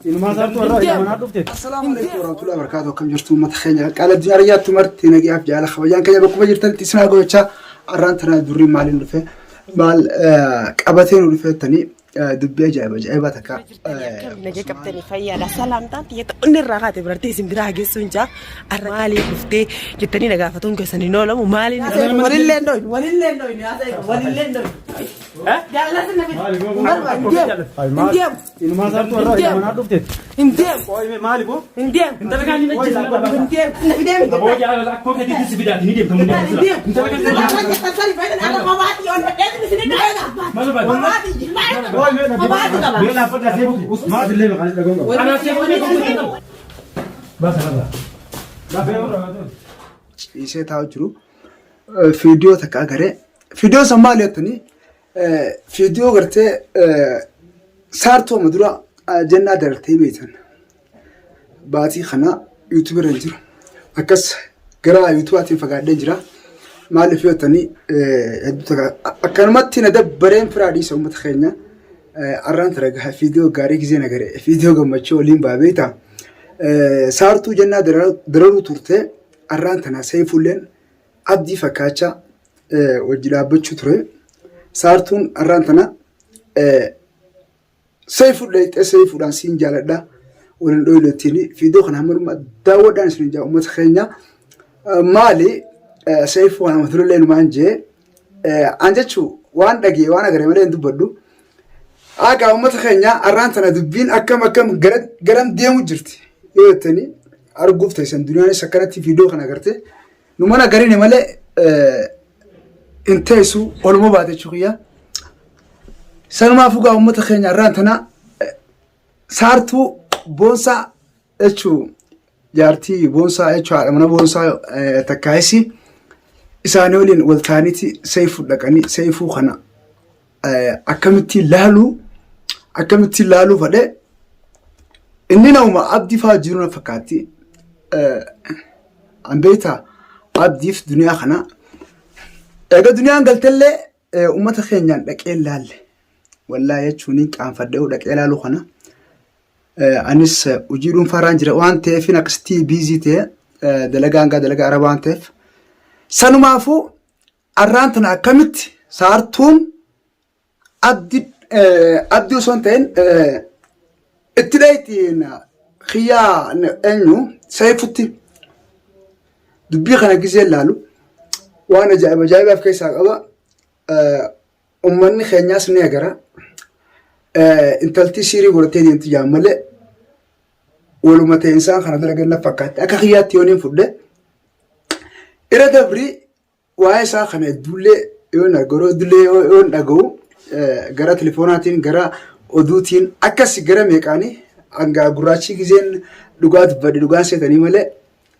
السلام عليكم ورحمة الله وبركاته. كم جرتم متخيل قال الدياريات تمرت نجي أفجع على خبيان كذا بكم جرت تسمع قوتشا أرانتنا دوري مال النفع مال كابتين النفع تاني دبي جايبة تكا نجي كابتن فيا لا سلام تانتي يتقن الرغات برتي سمبرا جسونجا أرمالي كفتي جتني نجافتون كسني نولا ومالي وللندوين وللندوين يا سيد وللندوين ها جالس النبي انديم ما صارت ورا يا ما عرفت انديم اوي مالي بو انديم انت اللي قاعد نجي انديم انديم ابو جا لك كوكا دي تسي بدات ندي بكم انت اللي إيش تاجرو فيديو تكاغري فيديو سماليتني فيديو غرتي سارتو مدرا جنة درتي بيتن باتي خنا يوتيوبر رنجر أكس قرا يوتيوباتي فقاعد جرا مال فيوتني أكرمتي ندب برين فرادي سو متخيلنا أران ترجع فيديو غاري كزينة غاري فيديو قمتشو لين بابيتا سارتو جنة دررو تورته أران تنا سيفولين أبدي فكاتشا وجلابتشو تري سارتون أران تنا سيفولين سين جالدا ولندويلتيني فيديو خنا مرمى داودان سنجا ومتخيلنا مالي سيفو أنا مثل الليل ما أنجي أنجتشو وان دقي وانا غري ملين دبدو أكا ومتخيلنا أران تنا دبين أكم قرم ديمو جرتي يوتني أرجوف تيسن دنيا سكرتي فيديو خنا قرتي نمنا قريني ملء انتيسو ولمو بعد شوية سلما فوقا ومتخيلنا أرانتنا سارتو بونسا اتشو جارتي بونسا اتشو على بونسا تكايسي إسانولين والثانيتي سيفو لكني سيفو خنا أكمتي لالو فده إننا وما أبدي فاجرون فكاتي عن بيتا أبدي في الدنيا خنا إذا الدنيا قلت لي وما تخينيان لك إيه لال والله يتشونيك عن فدهو لك إيه لالو خنا أنس وجيرون فرانجر وان تيفين أكستي بيزي تي دلقا عربان تيف سنو مافو أرانتنا أكمت سارتون أبدي وصنتين اتلاقيتين خيا انو سيفوتي دبي خنا كيسيل لالو وانا جايبه في كيسا قبا امني خنياس نيغرا انتلتي سيري ورتين انت جامله ولو متى انسان خنا درغنا فكات اكا خياتي يونين فده ارا دبري واي سا خنا دوله يونا غرو دوله يون دغو غرا تليفوناتين غرا ودوتين أكاسي جرام يكاني أنجا غراتشي كزين لغات بدي لغات سيتاني ملء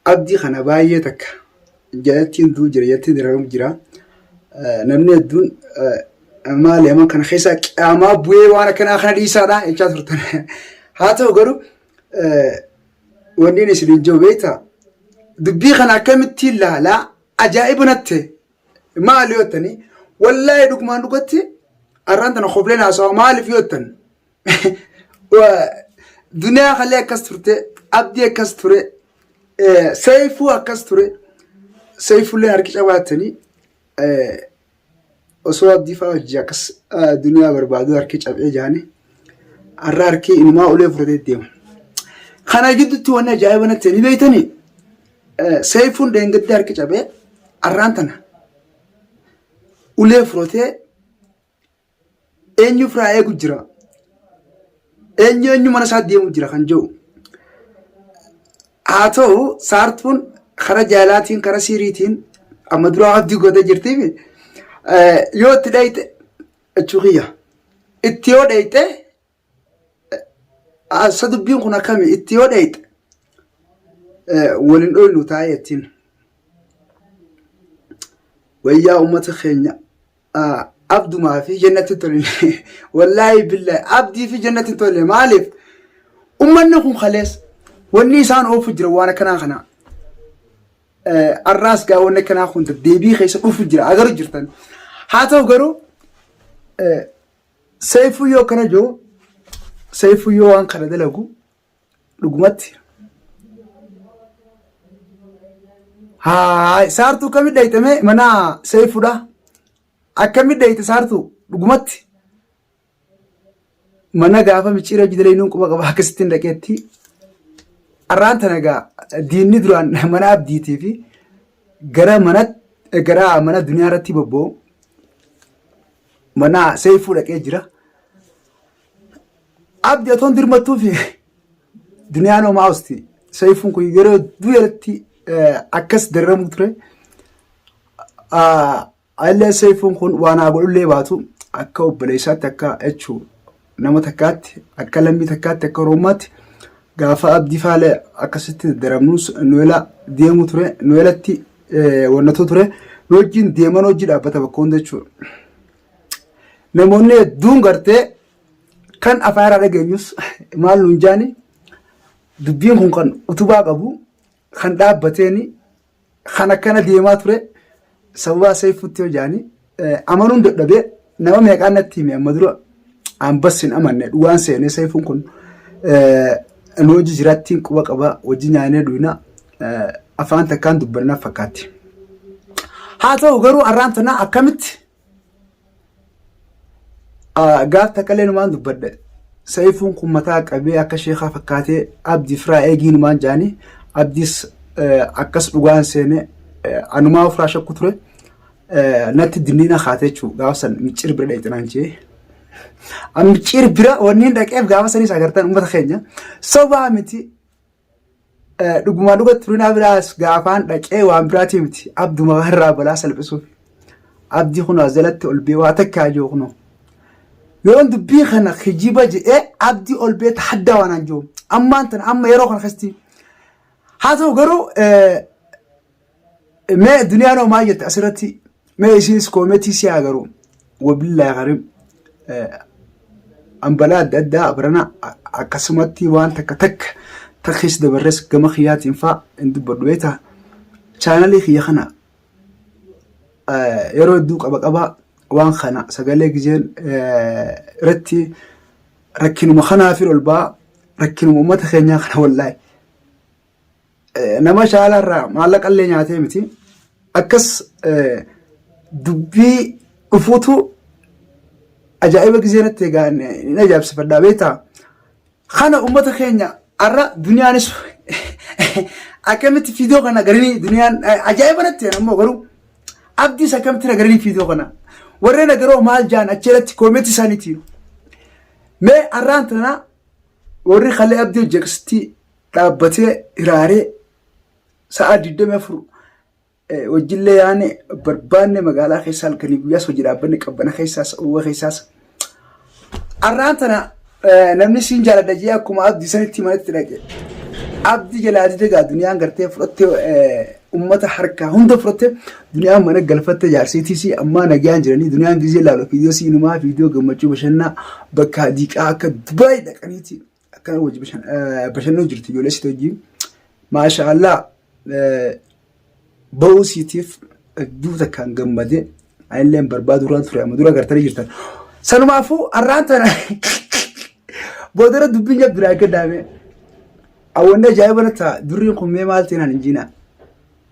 أبدي خنا باية تك جاتين دو جرياتين درام جرا نمني دون ما لما كان خيسا أما بوي وانا كان آخر ليسا دا إيش أثرتنا هاتو غرو وندي نسلين جو بيتا دبي خنا كم تيلا لا أجائب نته ما ليوتني والله يدوك ما نقطي أرانتنا خبلنا سوا مال فيوتن ودنيا خليها كسترته أبدي كستره سيفو كستره سيفو اللي هركش أبعتني أصوات دفاع جاكس دنيا بربادو هركش أبعي جاني أراركي إنما أولي فرده ديم خنا جدت وانا جايبنا تاني بيتني سيفو اللي هنقد هركش أبعي أرانتنا أولي فرده enyu fra egu jira enyu mana saademu jira kanjo ato sartun khara jalatin khara siritin amadura abdi goda jirtibi yo tidayte achugiya ittiyo dayte asadu bin kuna kami ittiyo dayte wolin oylu taayatin waya ummata khenya عبد ما في جنة تولي والله بالله عبدي في جنة تولي مالف أمنكم خلاص والنيسان هو فجر وانا كنا خنا الراس قا وانا كنا خنت ديبي خيس هو فجر أقدر جرتن حتى وقرو سيفو يو كنا جو سيفو يو أن كنا دلقو dhugumatti. Haa saartuu akkamii dhayitame mana seefuudha. Akkamii dhayite saartuu dhugumatti. Mana gaafa micciirra jidalee nuun quba qaba akkasittiin dhaqeetti. Arraan tana egaa diinni duraan mana abdiitii fi gara mana duniyaa irratti bobba'u mana seefuu dhaqee jira. Abdi otoon dirmattuu fi duniyaan homaa hosti seefuun kun yeroo du'eeratti akkas darramuu ture. Illee seefuun kun waan haa godhullee baatu akka obboleessaatti akka jechuu nama takkaatti akka lammii takkaatti akka oromummaatti gaafa abdii faale akkasitti daramnuus nuela deemu ture nuelatti wannato ture nu wajjin deeman hojii dhaabbata bakka hunda jechuudha. Namoonni hedduun gartee kan afaan irraa dhageenyus maal nuun jaani dubbiin kun kan utubaa qabu kan dhaabbateeni kan akkana deemaa ture sababa seefutti yoo jaani amanuun dadhabee nama meeqaan natti hime amma dura ambassin amanne dhugaan seenee seefuun kun nu hojii jiraattiin quba qaba hojii nyaanee dhuyna afaan takkaan dubbannaa fakkaatti. Haa ta'u garuu arraan tanaa akkamitti gaaf takkalee numaan dubbadde seefuun kun mataa qabee akka sheekaa fakkaatee abdii firaa eegii numaan jaanii abdiis akkas dhugaan seenee anumaa ofiraa shakku ture natti dinniina kaatee jechuudha gaafa san micciir bira dheexinaan jee. Micciir bira wanni dhaqeef gaafa sanis agartan uummata keenya sobaa miti dhugumaa dhugatti turinaa biraas gaafaan dhaqee waan biraatii miti abduma irraa balaa salphisuuf abdii kun jalatti ol bee waa takkaa jiru kunoo yoon dubbii kana kijiba jedhee abdii ol bee tahaddaa waan jiru ammaan tan amma yeroo kana keessatti haa ta'u garuu mee duniyaan hoo maal jette asirratti mee isinis koometii si agaruu wabillaa qarim ambalaa adda addaa barana akkasumatti waan takka takkiis dabarres gama kiyyaatiin faa hin dubbadhu beektaa chaanalii kiyya kana yeroo hedduu qaba waan kana sagalee gizeen irratti rakkinuma kanaafin ol ba'a rakkinuma uummata keenyaa kana wallaahi nama shaalaarraa maallaqallee nyaatee miti akkas dubbii dhufuutu ajaa'iba gizeenatti egaa hin ajaa'ibsifadhaa beektaa kana uummata keenya arra duniyaanis akkamitti fiidiyoo kana garinii duniyaan ajaa'iba natti ammoo garuu abdiis akkamitti nagarinii fiidiyoo kana warreen agaroo maal jaan acheelatti koomeetii isaaniitiin mee arraan tana warri kalee abdii hojjeksitti dhaabbatee hiraaree sa'a 24 wajjillee yaane barbaanne magaalaa keessaa halkanii guyyaas hojii dhaabbanne qabbana keessaas uwwa keessaas arraan tana namni siin jaaladha jee akkuma abdii sanitti manatti dhaqe abdii jalaati degaa duniyaan gartee fudhattee ummata harkaa hunda fudhattee duniyaan mana galfatte jaarsiitiis ammaa nagaan jiranii duniyaan gizee laalu fiidiyoo siinumaa fiidiyoo gammachuu bashannaa bakka hadiiqaa akka Dubaay dhaqaniiti akkana wajji bashannoo jirti ijoollee sitti hojii maashaallah ba'uu siitiif hedduu takkaan gammadee anilleen barbaadu duraan ture amma dura gartanii jirtan sanumaafuu arraan tana boodara dubbiin jabduraa akka daame awwanne ajaa'iba nata durriin kun mee maal teenaan injiina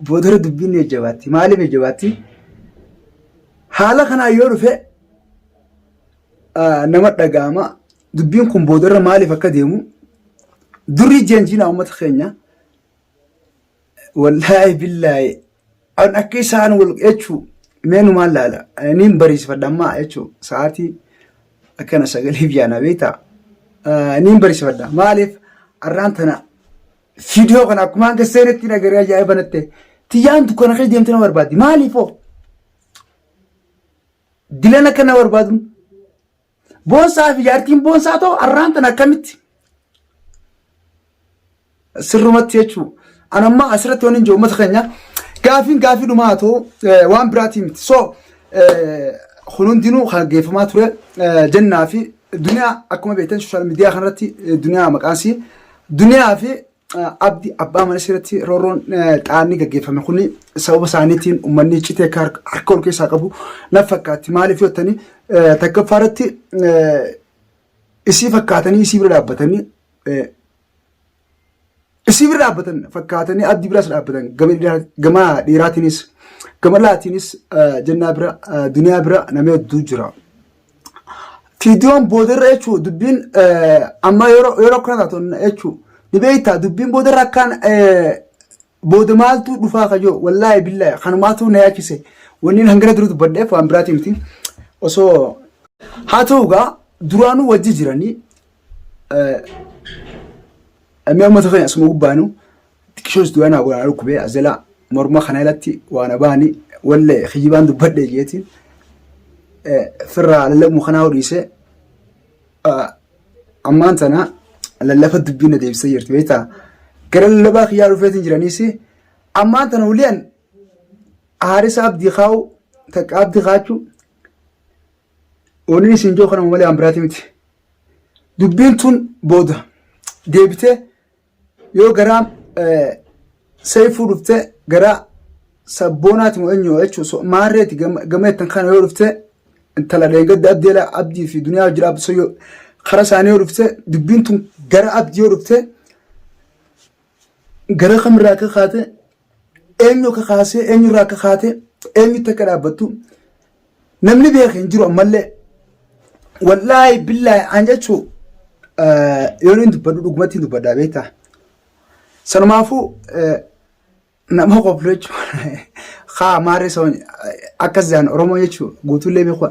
boodara dubbiin ni jabaatti maaliif jabaatti haala kanaa yoo dhufe nama dhagaama dubbiin kun boodara maaliif akka deemu durri jeenjiina uummata keenya wallaahi billaahi an akka isaan wal jechuu meenumaan laala niin bariisifadha ammaa jechuu sa'aatii akkana sagalee biyyaana beektaa niin bariisifadha maaliif arraan tana fiidiyoo kana akkuma hanga seenetti nagaree ajaa'iba natte tiyyaan dukkana keessa deemte na barbaaddi maaliifoo dilan akka na barbaadu boonsaa fi jaartiin boonsaa ta'u arraan tana akkamitti sirrumatti jechuu anamma asirratti waan hin jiru uummata keenya gaafii dhumaa haa ta'u waan biraatii miti so hundinuu kan geeffamaa ture jennaa fi duniyaa akkuma beektan sooshaal miidiyaa kanarratti duniyaa maqaansii duniyaa fi abdii abbaa mana sirratti roorroon xaanni gaggeeffame kuni sababa isaaniitiin uummanni citee harka ol keessaa qabu na fakkaatti maaliif yottanii takkaffaarratti isii fakkaatanii isii bira dhaabbatanii isii bira dhaabbatan fakkaatanii abdii biras dhaabbatan gama dhiiraatiinis gama laatiinis jannaa bira duniyaa bira nama hedduu jira. Fiidiyoon boodarra jechuun dubbiin amma yeroo kana taatu jechuun ni beektaa dubbiin boodarra akkaan booda maaltu dhufaa kajoo wallaahi billaahi kanumaatu na yaachise wanni hangana duru dubbadheef waan biraatii miti osoo haa ta'uugaa duraanuu wajji jiranii amma uummata keenya asuma gubbaanu xiqqishoos du'anaa godhaa dhukkubee azala morma kana irratti waan abaanii wallee kiyyibaan dubbadhee jeetiin firraa lallabuu kanaa horiisee ammaan tana lallafa dubbiin na deebisee jirti beektaa gara lallabaa kiyyaa dhufeetiin jiraniis ammaan tana uliyan haarisa abdii kaa'u takka abdii kaachuu waliin isin joo kana malee waan biraati miti dubbiin tun booda deebitee yoo garaa sayfuu dhuftee gara sabboonaati moo eenyu jechuun maarreeti gama ittiin kana yoo dhuftee intala dheegadda abdeela abdii fi duniyaa hojii dhaabbisu yoo kara isaanii yoo dhuftee dubbiin tun gara abdii yoo dhuftee gara kamirraa akka kaate eenyu akka kaasee eenyurraa akka kaate eenyutti akka dhaabbattu namni beeku hin jiru ammallee wallaahi billaahi an jechuun yoo inni dubbadhu dhugumatti dubbadhaa beektaa. Sanumaafuu nama qoflu jechuun haa maarree soon akkas jaan Oromoo jechuun guutuullee beeku.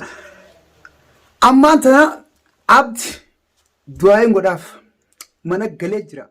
Ammaan tana abdi du'aa hin godhaaf mana galee jira.